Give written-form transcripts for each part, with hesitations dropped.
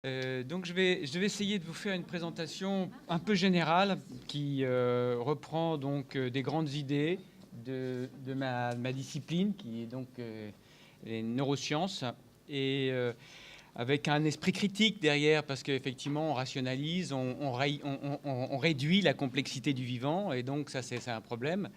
Donc je vais essayer de vous faire une présentation un peu générale qui reprend donc des grandes idées de ma discipline qui est donc les neurosciences et avec un esprit critique derrière parce qu'effectivement on rationalise, on réduit la complexité du vivant et donc ça c'est un problème.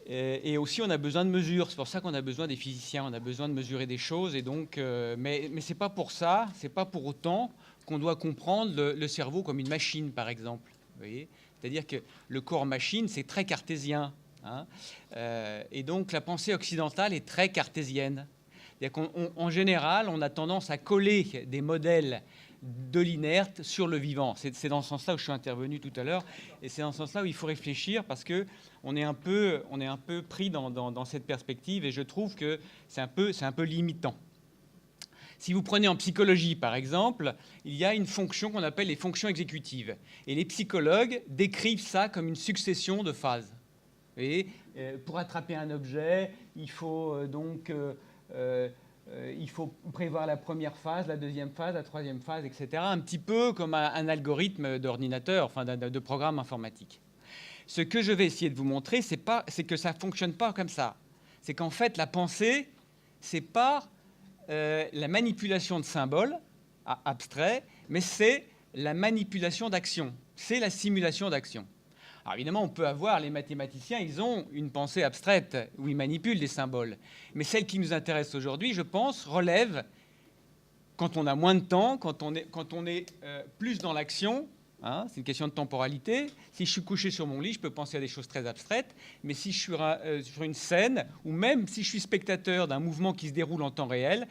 Et aussi, on a besoin de mesures. C'est pour ça qu'on a besoin des physiciens. On a besoin de mesurer des choses. Et donc, mais c'est pas pour ça, c'est pas pour autant qu'on doit comprendre le cerveau comme une machine, par exemple. Vous voyez ? C'est-à-dire que le corps-machine, c'est très cartésien. Hein, et donc, la pensée occidentale est très cartésienne. C'est-à-dire qu'en général, on a tendance à coller des modèles de l'inerte sur le vivant. C'est dans ce sens-là où je suis intervenu tout à l'heure. Et c'est dans ce sens-là où il faut réfléchir parce qu'on est un peu pris dans cette perspective et je trouve que c'est un peu limitant. Si vous prenez en psychologie, par exemple, il y a une fonction qu'on appelle les fonctions exécutives. Et les psychologues décrivent ça comme une succession de phases. Vous voyez, pour attraper un objet, il faut il faut prévoir la première phase, la deuxième phase, la troisième phase, etc. Un petit peu comme un algorithme d'ordinateur, enfin de programme informatique. Ce que je vais essayer de vous montrer, c'est que ça ne fonctionne pas comme ça. C'est qu'en fait, la pensée, c'est pas la manipulation de symboles abstraits, mais c'est la manipulation d'actions. C'est la simulation d'actions. Alors évidemment, on peut avoir, les mathématiciens, ils ont une pensée abstraite où ils manipulent des symboles. Mais celle qui nous intéresse aujourd'hui, je pense, relève, quand on a moins de temps, quand on est plus dans l'action, hein, c'est une question de temporalité. Si je suis couché sur mon lit, je peux penser à des choses très abstraites, mais si je suis sur une scène, ou même si je suis spectateur d'un mouvement qui se déroule en temps réel,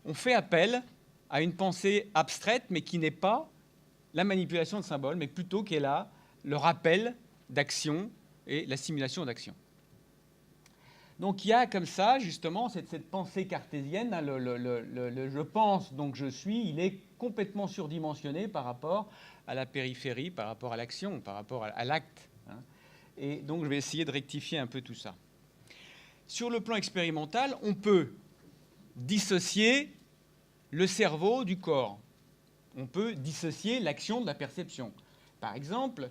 on fait appel à une pensée abstraite, mais qui n'est pas la manipulation de symboles, mais plutôt qui est là le rappel d'action et la simulation d'action. Donc il y a comme ça, justement, cette pensée cartésienne, hein, je pense, donc je suis, il est complètement surdimensionné par rapport à la périphérie, par rapport à l'action, par rapport à l'acte. Hein. Et donc je vais essayer de rectifier un peu tout ça. Sur le plan expérimental, on peut dissocier le cerveau du corps. On peut dissocier l'action de la perception. Par exemple,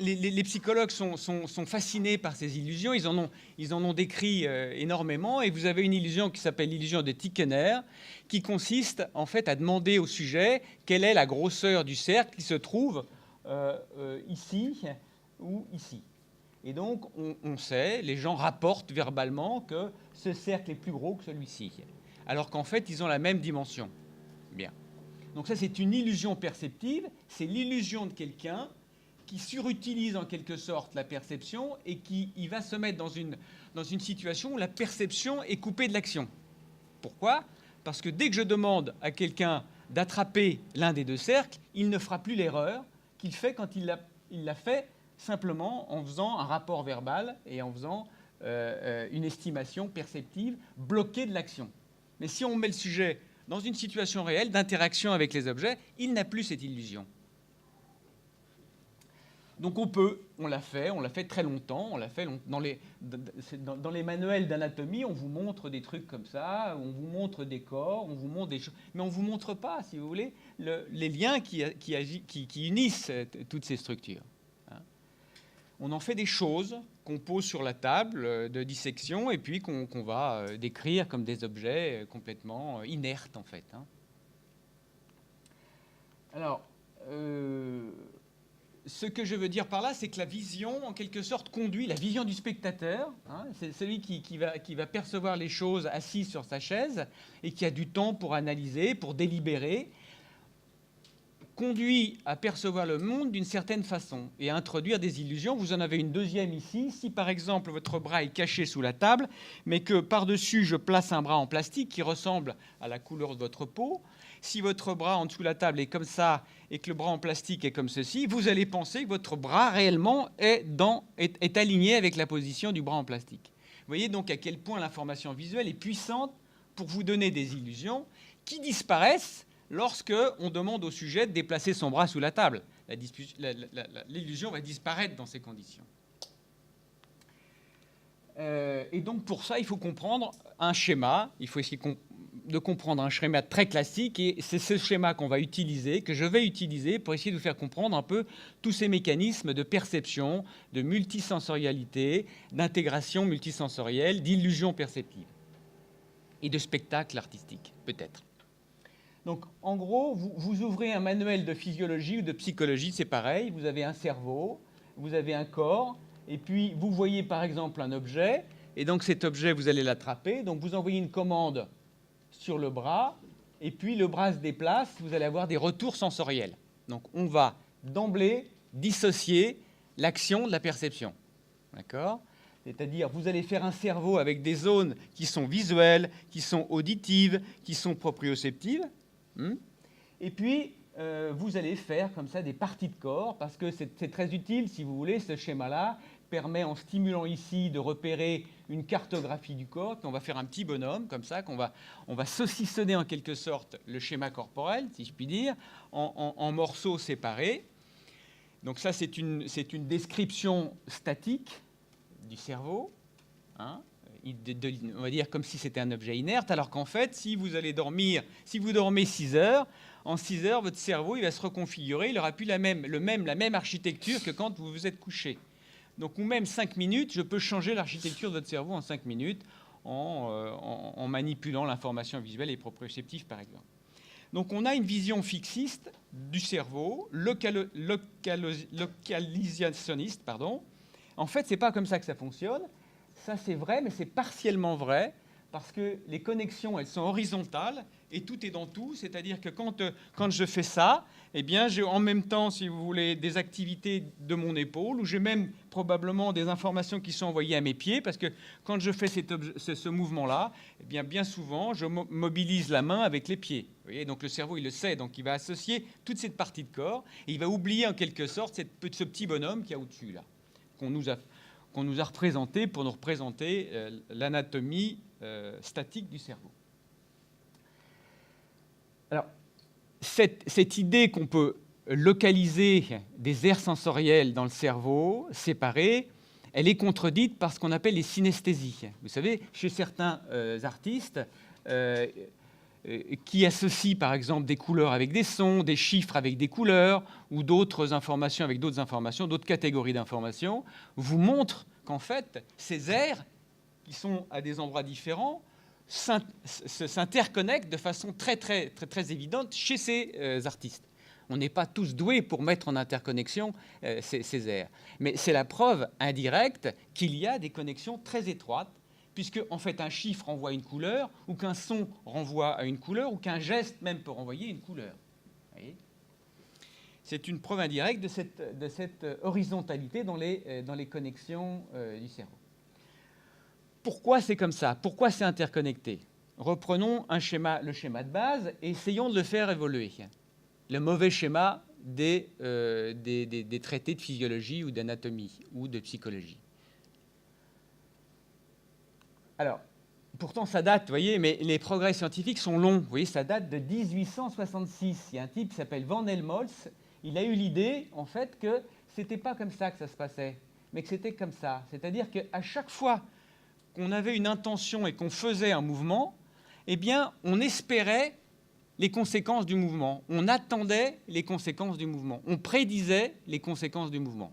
les psychologues sont fascinés par ces illusions. Ils en ont décrit énormément. Et vous avez une illusion qui s'appelle l'illusion de Tikener, qui consiste en fait à demander au sujet quelle est la grosseur du cercle qui se trouve ici ou ici. Et donc, on sait, les gens rapportent verbalement que ce cercle est plus gros que celui-ci, alors qu'en fait, ils ont la même dimension. Bien. Donc ça, c'est une illusion perceptive. C'est l'illusion de quelqu'un qui surutilise en quelque sorte la perception et qui il va se mettre dans une situation où la perception est coupée de l'action. Pourquoi ? Parce que dès que je demande à quelqu'un d'attraper l'un des deux cercles, il ne fera plus l'erreur qu'il fait quand il l'a fait simplement en faisant un rapport verbal et en faisant une estimation perceptive bloquée de l'action. Mais si on met le sujet dans une situation réelle d'interaction avec les objets, il n'a plus cette illusion. Donc on l'a fait très longtemps, on l'a fait dans les manuels d'anatomie, on vous montre des trucs comme ça, on vous montre des corps, on vous montre des choses, mais on ne vous montre pas, si vous voulez, les liens qui unissent toutes ces structures. Hein. On en fait des choses qu'on pose sur la table de dissection et puis qu'on va décrire comme des objets complètement inertes, en fait. Hein. Alors, ce que je veux dire par là, c'est que la vision, en quelque sorte, conduit la vision du spectateur. Hein, c'est celui qui va percevoir les choses assis sur sa chaise et qui a du temps pour analyser, pour délibérer, conduit à percevoir le monde d'une certaine façon et à introduire des illusions. Vous en avez une deuxième ici. Si, par exemple, votre bras est caché sous la table, mais que par-dessus, je place un bras en plastique qui ressemble à la couleur de votre peau, si votre bras en dessous de la table est comme ça et que le bras en plastique est comme ceci, vous allez penser que votre bras réellement est aligné avec la position du bras en plastique. Vous voyez donc à quel point l'information visuelle est puissante pour vous donner des illusions qui disparaissent lorsque on demande au sujet de déplacer son bras sous la table. L'illusion va disparaître dans ces conditions. Et donc pour ça, il faut comprendre un schéma, il faut essayer de comprendre un schéma très classique, et c'est ce schéma qu'on va utiliser, que je vais utiliser pour essayer de vous faire comprendre un peu tous ces mécanismes de perception, de multisensorialité, d'intégration multisensorielle, d'illusion perceptive et de spectacle artistique, peut-être. Donc, en gros, vous ouvrez un manuel de physiologie ou de psychologie, c'est pareil, vous avez un cerveau, vous avez un corps, et puis vous voyez par exemple un objet, et donc cet objet, vous allez l'attraper, donc vous envoyez une commande sur le bras, et puis le bras se déplace, vous allez avoir des retours sensoriels. Donc on va d'emblée dissocier l'action de la perception. D'accord ? C'est-à-dire, vous allez faire un cerveau avec des zones qui sont visuelles, qui sont auditives, qui sont proprioceptives. Et puis, vous allez faire comme ça des parties de corps, parce que c'est très utile, si vous voulez, ce schéma-là permet, en stimulant ici, de repérer une cartographie du corps. Puis on va faire un petit bonhomme, comme ça, on va saucissonner en quelque sorte le schéma corporel, si je puis dire, en morceaux séparés. Donc ça, c'est une description statique du cerveau, hein, on va dire comme si c'était un objet inerte, alors qu'en fait, si vous dormez 6 heures, en 6 heures, votre cerveau il va se reconfigurer, il n'aura plus la même architecture que quand vous vous êtes couché. Donc, ou même 5 minutes, je peux changer l'architecture de votre cerveau en 5 minutes en manipulant l'information visuelle et proprioceptive, par exemple. Donc, on a une vision fixiste du cerveau, localisationniste, pardon. En fait, ce n'est pas comme ça que ça fonctionne. Ça, c'est vrai, mais c'est partiellement vrai, parce que les connexions, elles sont horizontales, et tout est dans tout. C'est-à-dire que quand je fais ça, eh bien, j'ai en même temps, si vous voulez, des activités de mon épaule, ou j'ai même probablement des informations qui sont envoyées à mes pieds, parce que quand je fais ce mouvement-là, eh bien souvent, je mobilise la main avec les pieds. Vous voyez, donc le cerveau, il le sait, donc il va associer toute cette partie de corps, et il va oublier en quelque sorte ce petit bonhomme qu'il y a au-dessus, là, qu'on nous a représenté pour nous représenter l'anatomie statique du cerveau. Alors, cette idée qu'on peut localiser des aires sensorielles dans le cerveau, séparées, elle est contredite par ce qu'on appelle les synesthésies. Vous savez, chez certains artistes qui associent par exemple des couleurs avec des sons, des chiffres avec des couleurs, ou d'autres informations avec d'autres informations, d'autres catégories d'informations, vous montrent qu'en fait, ces aires, qui sont à des endroits différents, s'interconnectent de façon très évidente chez ces artistes. On n'est pas tous doués pour mettre en interconnexion ces aires. Mais c'est la preuve indirecte qu'il y a des connexions très étroites, puisque en fait un chiffre renvoie à une couleur, ou qu'un son renvoie à une couleur, ou qu'un geste même peut renvoyer une couleur. Vous voyez ? C'est une preuve indirecte de cette horizontalité dans les connexions du cerveau. Pourquoi c'est comme ça ? Pourquoi c'est interconnecté ? Reprenons le schéma de base et essayons de le faire évoluer. Le mauvais schéma des traités de physiologie ou d'anatomie ou de psychologie. Alors, pourtant, ça date, vous voyez, mais les progrès scientifiques sont longs. Vous voyez, ça date de 1866. Il y a un type qui s'appelle Van Helmholtz. Il a eu l'idée, en fait, que ce n'était pas comme ça que ça se passait, mais que c'était comme ça. C'est-à-dire qu'à chaque fois qu'on avait une intention et qu'on faisait un mouvement, eh bien, on espérait les conséquences du mouvement. On attendait les conséquences du mouvement. On prédisait les conséquences du mouvement.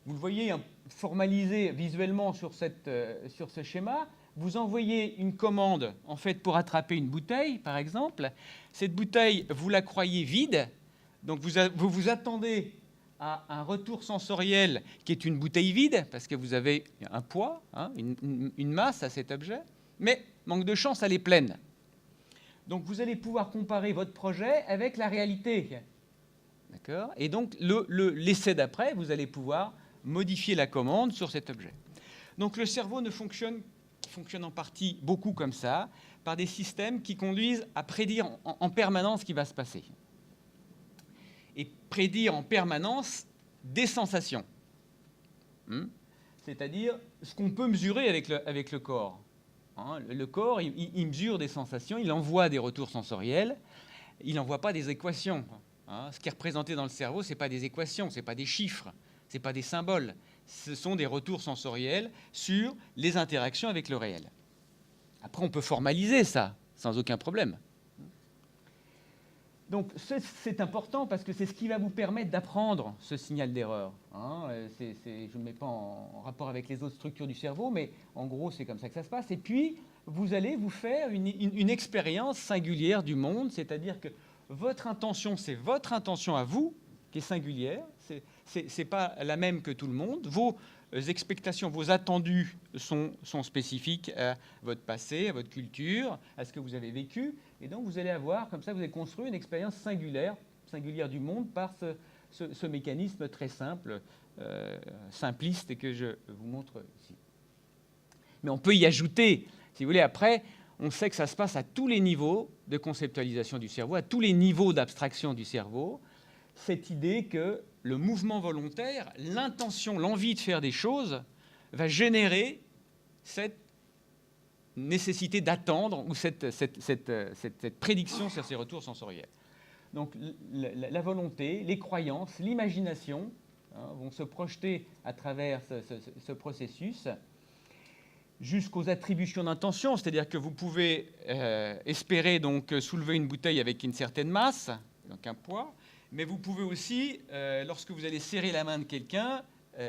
Vous le voyez formalisé visuellement sur ce schéma. Vous envoyez une commande en fait pour attraper une bouteille, par exemple. Cette bouteille, vous la croyez vide, donc vous vous attendez à un retour sensoriel qui est une bouteille vide, parce que vous avez un poids, hein, une masse à cet objet, mais manque de chance, elle est pleine. Donc vous allez pouvoir comparer votre projet avec la réalité. D'accord ? Et donc l'essai d'après, vous allez pouvoir modifier la commande sur cet objet. Donc le cerveau fonctionne en partie beaucoup comme ça, par des systèmes qui conduisent à prédire en permanence ce qui va se passer. Et prédire en permanence des sensations. C'est-à-dire ce qu'on peut mesurer avec le corps. Le corps, il mesure des sensations, il envoie des retours sensoriels, il n'envoie pas des équations. Ce qui est représenté dans le cerveau, ce n'est pas des équations, ce n'est pas des chiffres, ce n'est pas des symboles. Ce sont des retours sensoriels sur les interactions avec le réel. Après, on peut formaliser ça. sans aucun problème. Donc c'est important parce que c'est ce qui va vous permettre d'apprendre ce signal d'erreur. Hein. Je ne le mets pas en rapport avec les autres structures du cerveau, mais en gros c'est comme ça que ça se passe. Et puis vous allez vous faire une expérience singulière du monde, c'est-à-dire que votre intention, c'est votre intention à vous qui est singulière, c'est pas la même que tout le monde. Vos expectations, vos attendus sont spécifiques à votre passé, à votre culture, à ce que vous avez vécu. Et donc, vous allez avoir, comme ça, vous allez construire une expérience singulière du monde par ce mécanisme très simple, simpliste, que je vous montre ici. Mais on peut y ajouter, si vous voulez, après, on sait que ça se passe à tous les niveaux de conceptualisation du cerveau, à tous les niveaux d'abstraction du cerveau, cette idée que le mouvement volontaire, l'intention, l'envie de faire des choses, va générer cette nécessité d'attendre ou cette prédiction sur ces retours sensoriels. Donc la volonté, les croyances, l'imagination vont se projeter à travers ce processus jusqu'aux attributions d'intention, c'est-à-dire que vous pouvez espérer donc soulever une bouteille avec une certaine masse, donc un poids, mais vous pouvez aussi, lorsque vous allez serrer la main de quelqu'un,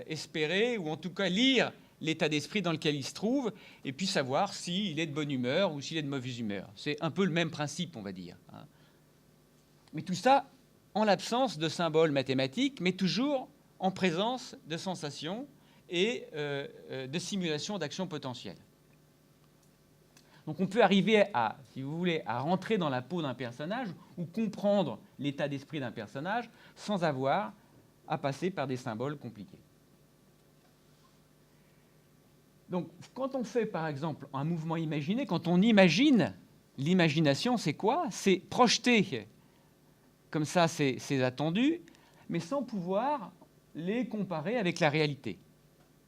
espérer ou en tout cas lire l'état d'esprit dans lequel il se trouve, et puis savoir s'il est de bonne humeur ou s'il est de mauvaise humeur. C'est un peu le même principe, on va dire. Mais tout ça en l'absence de symboles mathématiques, mais toujours en présence de sensations et de simulations d'actions potentielles. Donc on peut arriver à, si vous voulez, à rentrer dans la peau d'un personnage ou comprendre l'état d'esprit d'un personnage sans avoir à passer par des symboles compliqués. Donc, quand on fait, par exemple, un mouvement imaginé, quand on imagine, l'imagination, c'est quoi? C'est projeter, comme ça, ces attendus, mais sans pouvoir les comparer avec la réalité.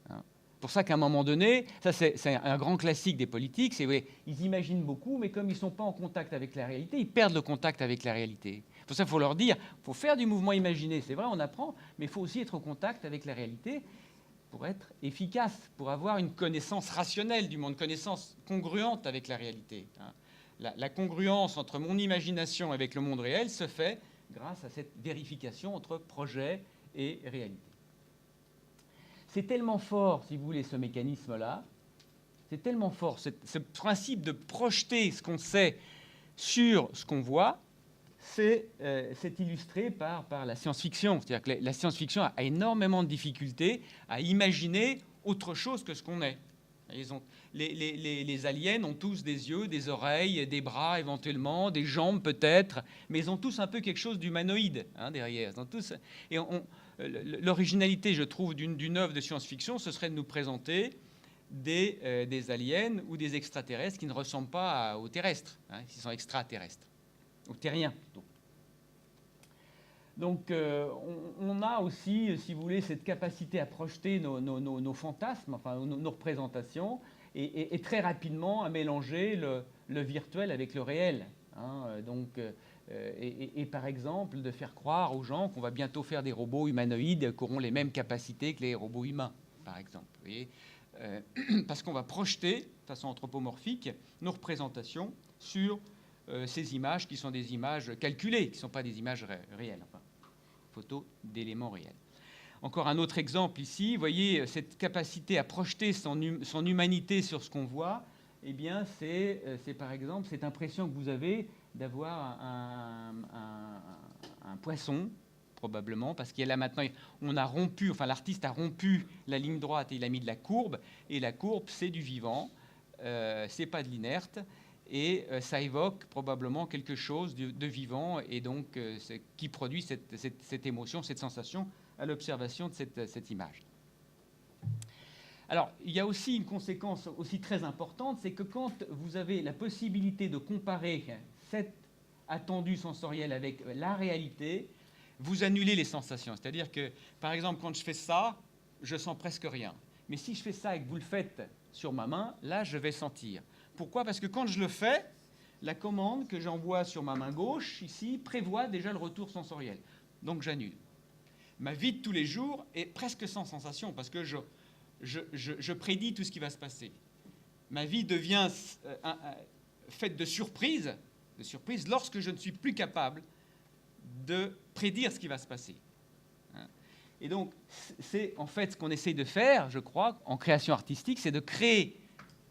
C'est pour ça qu'à un moment donné, ça c'est un grand classique des politiques, c'est ils imaginent beaucoup, mais comme ils ne sont pas en contact avec la réalité, ils perdent le contact avec la réalité. Pour ça, il faut leur dire, il faut faire du mouvement imaginé, c'est vrai, on apprend, mais il faut aussi être en contact avec la réalité, pour être efficace, pour avoir une connaissance rationnelle du monde, connaissance congruente avec la réalité. La congruence entre mon imagination avec le monde réel se fait grâce à cette vérification entre projet et réalité. C'est tellement fort, si vous voulez, ce mécanisme-là, c'est tellement fort, ce principe de projeter ce qu'on sait sur ce qu'on voit, c'est illustré par la science-fiction. C'est-à-dire que la science-fiction a énormément de difficultés à imaginer autre chose que ce qu'on est. Les aliens ont tous des yeux, des oreilles, des bras éventuellement, des jambes peut-être, mais ils ont tous un peu quelque chose d'humanoïde derrière. Ils ont tous, et l'originalité, je trouve, d'une œuvre de science-fiction, ce serait de nous présenter des aliens ou des extraterrestres qui ne ressemblent pas aux terrestres, qui sont extraterrestres. Aux terriens, plutôt. Donc, on a aussi, si vous voulez, cette capacité à projeter nos fantasmes, enfin, nos représentations, et très rapidement à mélanger le virtuel avec le réel. Et par exemple, de faire croire aux gens qu'on va bientôt faire des robots humanoïdes qui auront les mêmes capacités que les robots humains, par exemple. Vous voyez, parce qu'on va projeter, de façon anthropomorphique, nos représentations sur ces images qui sont des images calculées, qui ne sont pas des images réelles, enfin, photos d'éléments réels. Encore un autre exemple ici, vous voyez, cette capacité à projeter son humanité sur ce qu'on voit, eh bien, c'est par exemple cette impression que vous avez d'avoir un poisson, probablement, parce qu'il y a là maintenant, on a rompu, enfin l'artiste a rompu la ligne droite et il a mis de la courbe, et la courbe, c'est du vivant, c'est pas de l'inerte, et ça évoque probablement quelque chose de vivant et donc qui produit cette émotion, cette sensation à l'observation de cette image. Alors, il y a aussi une conséquence aussi très importante, c'est que quand vous avez la possibilité de comparer cet attendu sensoriel avec la réalité, vous annulez les sensations. C'est-à-dire que, par exemple, quand je fais ça, je sens presque rien. Mais si je fais ça et que vous le faites sur ma main, là, je vais sentir. Pourquoi? Parce que quand je le fais, la commande que j'envoie sur ma main gauche, ici, prévoit déjà le retour sensoriel. Donc j'annule. Ma vie de tous les jours est presque sans sensation, parce que je prédis tout ce qui va se passer. Ma vie devient faite de surprises lorsque je ne suis plus capable de prédire ce qui va se passer. Et donc, c'est en fait ce qu'on essaye de faire, je crois, en création artistique, c'est de créer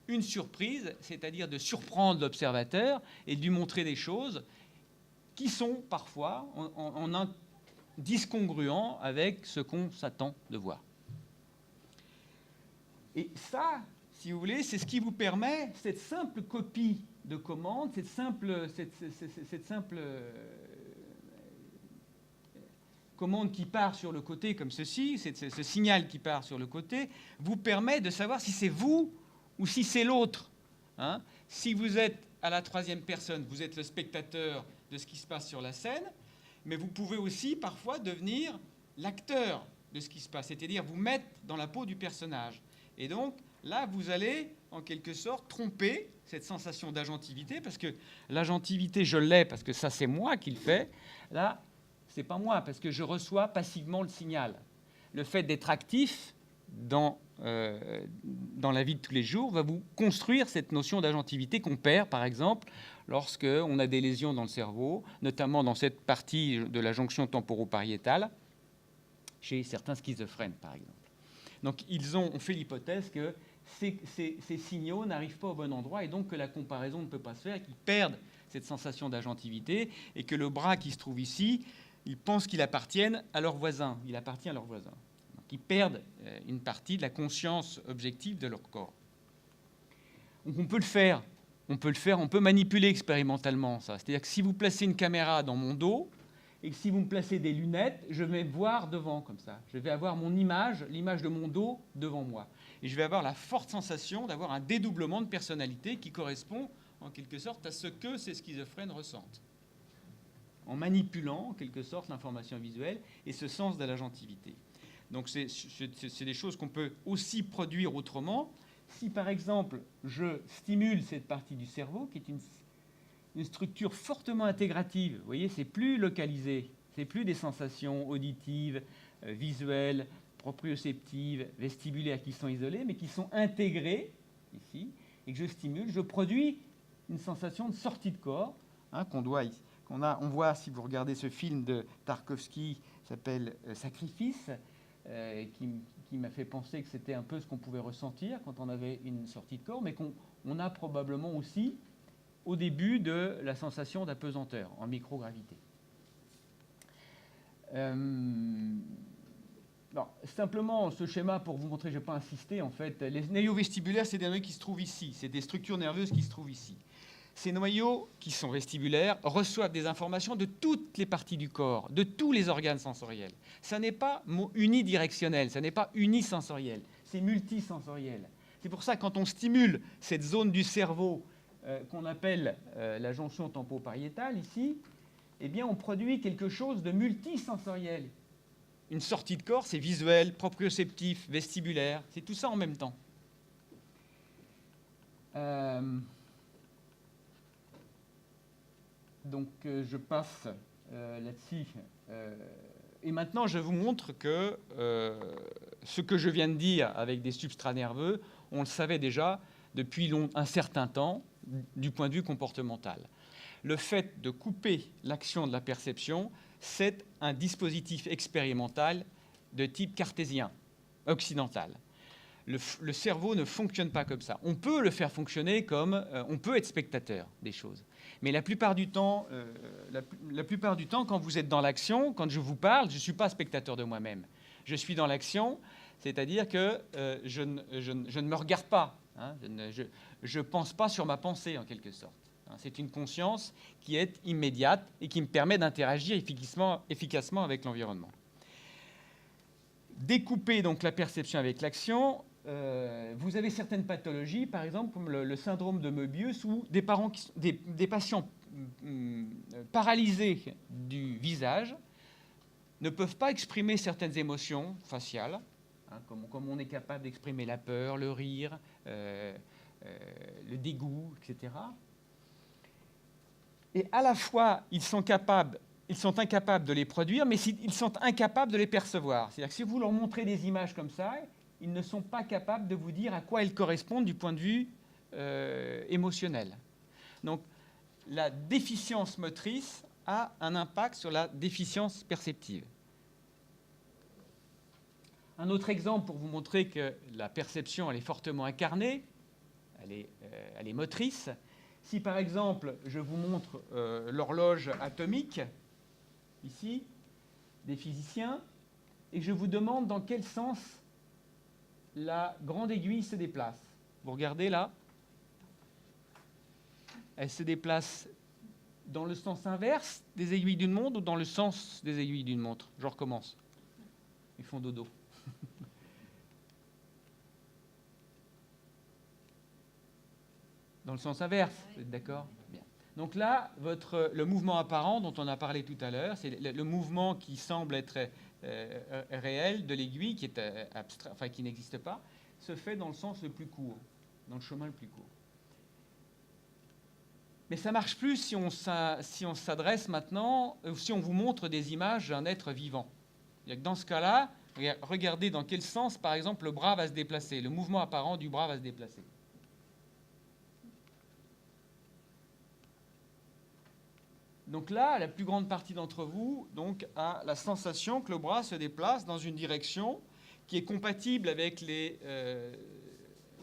une surprise, c'est-à-dire de surprendre l'observateur et de lui montrer des choses qui sont parfois en discongruents avec ce qu'on s'attend de voir. Et ça, si vous voulez, c'est ce qui vous permet, cette simple copie de commande, cette simple commande qui part sur le côté comme ceci, ce signal qui part sur le côté, vous permet de savoir si c'est vous ou si c'est l'autre. Hein. Si vous êtes à la troisième personne, vous êtes le spectateur de ce qui se passe sur la scène, mais vous pouvez aussi parfois devenir l'acteur de ce qui se passe, c'est-à-dire vous mettre dans la peau du personnage. Et donc, là, vous allez, en quelque sorte, tromper cette sensation d'agentivité, parce que l'agentivité, je l'ai, parce que ça, c'est moi qui le fais. Là, c'est pas moi, parce que je reçois passivement le signal. Le fait d'être actif dans la vie de tous les jours va vous construire cette notion d'agentivité qu'on perd, par exemple, lorsqu'on a des lésions dans le cerveau, notamment dans cette partie de la jonction temporopariétale, chez certains schizophrènes, par exemple. Donc, on fait l'hypothèse que ces signaux n'arrivent pas au bon endroit et donc que la comparaison ne peut pas se faire, qu'ils perdent cette sensation d'agentivité et que le bras qui se trouve ici, ils pensent qu'il appartient à leur voisin. Il appartient à leur voisin. Donc, ils perdent une partie de la conscience objective de leur corps. Donc, on peut le faire. On peut manipuler expérimentalement ça. C'est-à-dire que si vous placez une caméra dans mon dos et que si vous me placez des lunettes, je vais voir devant comme ça. Je vais avoir mon image, l'image de mon dos devant moi. Et je vais avoir la forte sensation d'avoir un dédoublement de personnalité qui correspond en quelque sorte à ce que ces schizophrènes ressentent. En manipulant, en quelque sorte, l'information visuelle et ce sens de l'agentivité. Donc, c'est des choses qu'on peut aussi produire autrement. Si, par exemple, je stimule cette partie du cerveau, qui est une structure fortement intégrative, vous voyez, c'est plus localisé, c'est plus des sensations auditives, visuelles, proprioceptives, vestibulaires qui sont isolées, mais qui sont intégrées, ici, et que je stimule, je produis une sensation de sortie de corps, hein, on voit, si vous regardez ce film de Tarkovsky, qui s'appelle Sacrifice, qui m'a fait penser que c'était un peu ce qu'on pouvait ressentir quand on avait une sortie de corps, mais qu'on a probablement aussi au début de la sensation d'apesanteur en microgravité. Simplement, ce schéma, pour vous montrer, je ne vais pas insister, en fait, les noyaux vestibulaires, c'est des noyaux qui se trouvent ici, c'est des structures nerveuses qui se trouvent ici. Ces noyaux, qui sont vestibulaires, reçoivent des informations de toutes les parties du corps, de tous les organes sensoriels. Ça n'est pas unidirectionnel, ça n'est pas unisensoriel, c'est multisensoriel. C'est pour ça que quand on stimule cette zone du cerveau qu'on appelle la jonction temporopariétale, ici, eh bien, on produit quelque chose de multisensoriel. Une sortie de corps, c'est visuel, proprioceptif, vestibulaire, c'est tout ça en même temps. Donc, je passe là-dessus. Et maintenant, je vous montre que ce que je viens de dire avec des substrats nerveux, on le savait déjà depuis un certain temps du point de vue comportemental. Le fait de couper l'action de la perception, c'est un dispositif expérimental de type cartésien, occidental. Le cerveau ne fonctionne pas comme ça. On peut le faire fonctionner comme... on peut être spectateur des choses. Mais la plupart du temps, quand vous êtes dans l'action, quand je vous parle, je ne suis pas spectateur de moi-même. Je suis dans l'action, c'est-à-dire que je ne me regarde pas. Hein, je ne pense pas sur ma pensée, en quelque sorte. Hein, c'est une conscience qui est immédiate et qui me permet d'interagir efficacement avec l'environnement. Découper donc la perception avec l'action, vous avez certaines pathologies, par exemple comme le syndrome de Möbius, où des patients paralysés du visage ne peuvent pas exprimer certaines émotions faciales, hein, comme on est capable d'exprimer la peur, le rire, le dégoût, etc. Et à la fois, ils sont incapables de les produire, mais ils sont incapables de les percevoir. C'est-à-dire que si vous leur montrez des images comme ça, ils ne sont pas capables de vous dire à quoi elles correspondent du point de vue émotionnel. Donc, la déficience motrice a un impact sur la déficience perceptive. Un autre exemple pour vous montrer que la perception elle est fortement incarnée, elle est motrice. Si par exemple je vous montre l'horloge atomique, ici, des physiciens, et je vous demande dans quel sens la grande aiguille se déplace. Vous regardez là, elle se déplace dans le sens inverse des aiguilles d'une montre ou dans le sens des aiguilles d'une montre? Je recommence. Ils font dodo. Dans le sens inverse, vous êtes d'accord? Bien. Donc là, le mouvement apparent dont on a parlé tout à l'heure, c'est le mouvement qui semble être réel de l'aiguille, qui est abstrait, enfin qui n'existe pas, se fait dans le sens le plus court, dans le chemin le plus court. Mais ça ne marche plus si on s'adresse maintenant, ou si on vous montre des images d'un être vivant. Dans ce cas-là, regardez dans quel sens, par exemple, le bras va se déplacer, le mouvement apparent du bras va se déplacer. Donc là, la plus grande partie d'entre vous a la sensation que le bras se déplace dans une direction qui est compatible avec les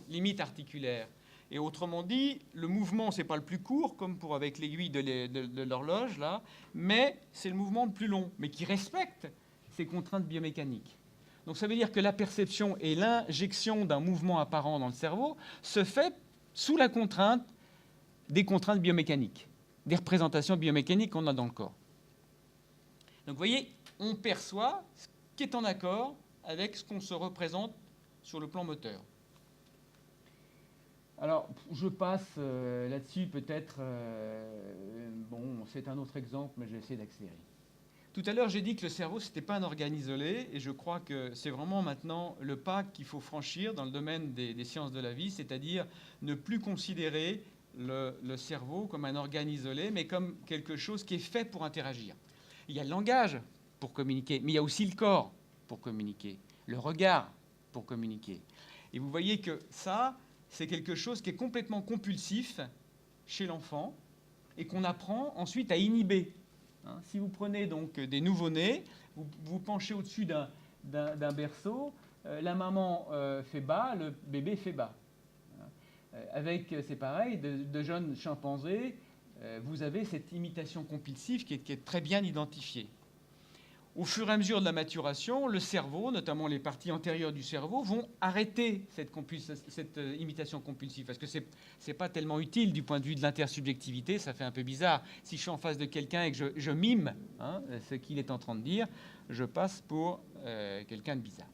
limites articulaires. Et autrement dit, le mouvement, ce n'est pas le plus court, comme avec l'aiguille de l'horloge, là, mais c'est le mouvement le plus long, mais qui respecte ces contraintes biomécaniques. Donc ça veut dire que la perception et l'injection d'un mouvement apparent dans le cerveau se fait sous la contrainte des contraintes biomécaniques, des représentations biomécaniques qu'on a dans le corps. Donc vous voyez, on perçoit ce qui est en accord avec ce qu'on se représente sur le plan moteur. Alors, je passe là-dessus peut-être, bon, c'est un autre exemple, mais je vais essayer d'accélérer. Tout à l'heure, j'ai dit que le cerveau, ce n'était pas un organe isolé, et je crois que c'est vraiment maintenant le pas qu'il faut franchir dans le domaine des sciences de la vie, c'est-à-dire ne plus considérer le cerveau comme un organe isolé, mais comme quelque chose qui est fait pour interagir. Il y a le langage pour communiquer, mais il y a aussi le corps pour communiquer, le regard pour communiquer. Et vous voyez que ça, c'est quelque chose qui est complètement compulsif chez l'enfant et qu'on apprend ensuite à inhiber. Si vous prenez donc des nouveau-nés, vous vous penchez au-dessus d'un berceau, la maman fait bas, le bébé fait bas. Avec, c'est pareil, de jeunes chimpanzés, vous avez cette imitation compulsive qui est très bien identifiée. Au fur et à mesure de la maturation, le cerveau, notamment les parties antérieures du cerveau, vont arrêter cette imitation compulsive, parce que ce n'est pas tellement utile du point de vue de l'intersubjectivité, ça fait un peu bizarre. Si je suis en face de quelqu'un et que je mime ce qu'il est en train de dire, je passe pour quelqu'un de bizarre.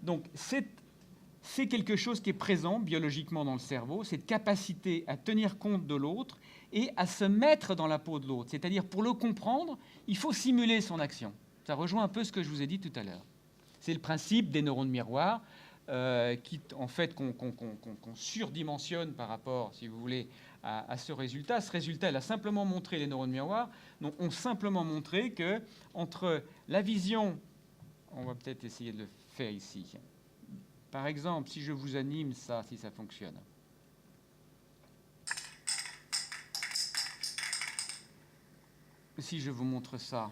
Donc c'est quelque chose qui est présent biologiquement dans le cerveau, cette capacité à tenir compte de l'autre et à se mettre dans la peau de l'autre. C'est-à-dire, pour le comprendre, il faut simuler son action. Ça rejoint un peu ce que je vous ai dit tout à l'heure. C'est le principe des neurones miroirs, qui, en fait, qu'on surdimensionne par rapport, si vous voulez, à ce résultat. Ce résultat, elle a simplement montré, les neurones miroirs ont simplement montré que entre la vision, on va peut-être essayer de le faire ici. Par exemple, si je vous anime ça, si ça fonctionne. Si je vous montre ça.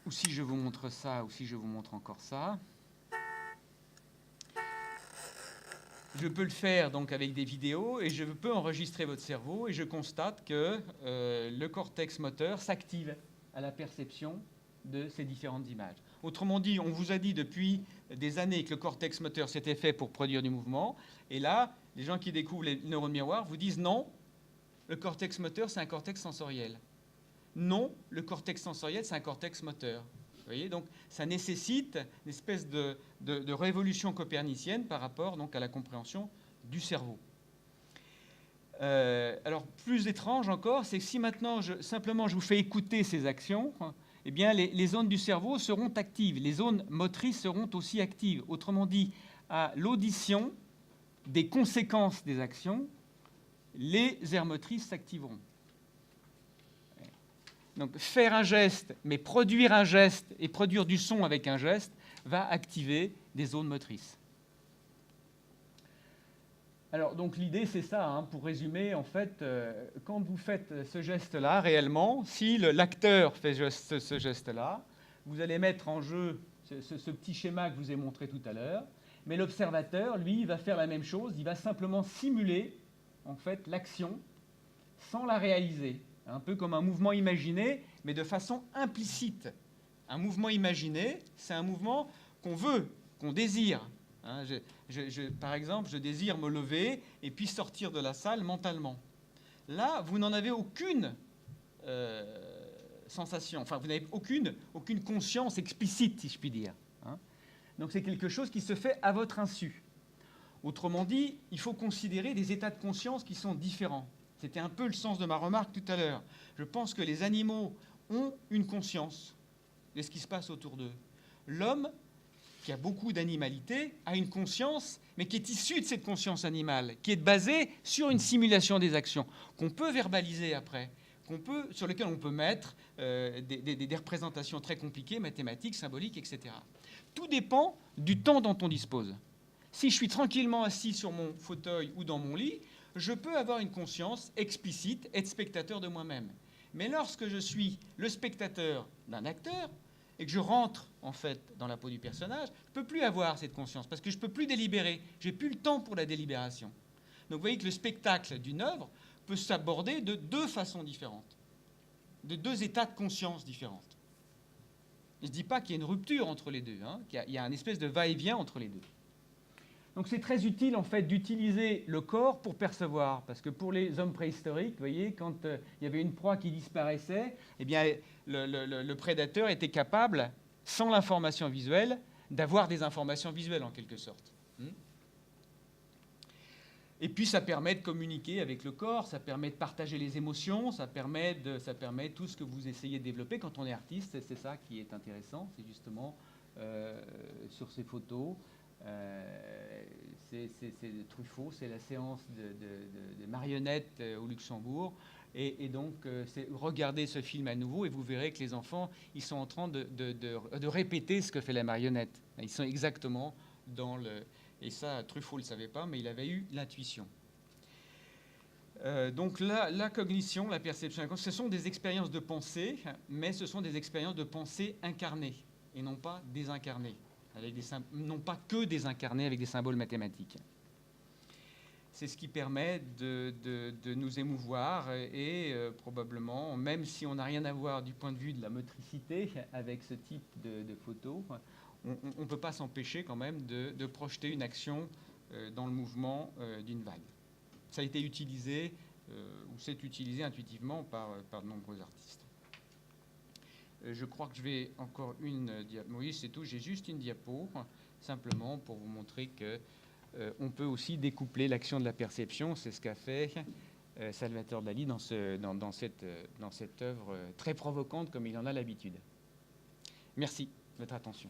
Ou si je vous montre ça, ou si je vous montre encore ça. Je peux le faire donc avec des vidéos et je peux enregistrer votre cerveau et je constate que le cortex moteur s'active à la perception de ces différentes images. Autrement dit, on vous a dit depuis des années que le cortex moteur c'était fait pour produire du mouvement, et là, les gens qui découvrent les neurones miroirs vous disent non, le cortex moteur c'est un cortex sensoriel. Non, le cortex sensoriel c'est un cortex moteur. Vous voyez, donc ça nécessite une espèce de révolution copernicienne par rapport donc à la compréhension du cerveau. Alors, plus étrange encore, c'est que si maintenant, simplement, je vous fais écouter ces actions, eh bien, les zones du cerveau seront actives. Les zones motrices seront aussi actives. Autrement dit, à l'audition des conséquences des actions, les aires motrices s'activeront. Donc, faire un geste, mais produire un geste et produire du son avec un geste va activer des zones motrices. Alors, donc l'idée, c'est ça, hein, pour résumer, en fait, quand vous faites ce geste-là, réellement, si l'acteur fait ce geste-là, vous allez mettre en jeu ce petit schéma que je vous ai montré tout à l'heure, mais l'observateur, lui, va faire la même chose, il va simplement simuler, en fait, l'action sans la réaliser, un peu comme un mouvement imaginé, mais de façon implicite. Un mouvement imaginé, c'est un mouvement qu'on veut, qu'on désire. Hein, par exemple, je désire me lever et puis sortir de la salle mentalement. Là, vous n'en avez aucune sensation, enfin, vous n'avez aucune conscience explicite, si je puis dire. Hein. Donc c'est quelque chose qui se fait à votre insu. Autrement dit, il faut considérer des états de conscience qui sont différents. C'était un peu le sens de ma remarque tout à l'heure. Je pense que les animaux ont une conscience de ce qui se passe autour d'eux. L'homme, qui a beaucoup d'animalité, a une conscience, mais qui est issue de cette conscience animale, qui est basée sur une simulation des actions, qu'on peut verbaliser après, sur lesquelles on peut mettre des représentations très compliquées, mathématiques, symboliques, etc. Tout dépend du temps dont on dispose. Si je suis tranquillement assis sur mon fauteuil ou dans mon lit, je peux avoir une conscience explicite, être spectateur de moi-même. Mais lorsque je suis le spectateur d'un acteur et que je rentre en fait dans la peau du personnage, je ne peux plus avoir cette conscience parce que je ne peux plus délibérer. Je n'ai plus le temps pour la délibération. Donc vous voyez que le spectacle d'une œuvre peut s'aborder de deux façons différentes, de deux états de conscience différents. Je ne dis pas qu'il y a une rupture entre les deux, hein, qu'il y a une espèce de va-et-vient entre les deux. Donc c'est très utile en fait d'utiliser le corps pour percevoir, parce que pour les hommes préhistoriques, vous voyez, quand il y avait une proie qui disparaissait, eh bien le prédateur était capable, sans l'information visuelle, d'avoir des informations visuelles en quelque sorte. Et puis ça permet de communiquer avec le corps, ça permet de partager les émotions, ça permet tout ce que vous essayez de développer quand on est artiste. C'est ça qui est intéressant, c'est justement sur ces photos. C'est Truffaut, c'est la séance de marionnettes au Luxembourg. Et donc, regardez ce film à nouveau et vous verrez que les enfants, ils sont en train de répéter ce que fait la marionnette. Ils sont exactement dans le... Et ça, Truffaut ne le savait pas, mais il avait eu l'intuition. Donc la cognition, la perception, ce sont des expériences de pensée, mais ce sont des expériences de pensée incarnées et non pas désincarnées. Non pas que désincarnées avec des symboles mathématiques. C'est ce qui permet de nous émouvoir et probablement, même si on n'a rien à voir du point de vue de la motricité avec ce type de photos, on ne peut pas s'empêcher quand même de projeter une action dans le mouvement d'une vague. Ça a été utilisé, ou c'est utilisé intuitivement par de nombreux artistes. Je crois que je vais encore une diapo. Oui, c'est tout. J'ai juste une diapo, simplement pour vous montrer qu'on peut aussi découpler l'action de la perception. C'est ce qu'a fait Salvador Dali dans cette œuvre très provocante comme il en a l'habitude. Merci de votre attention.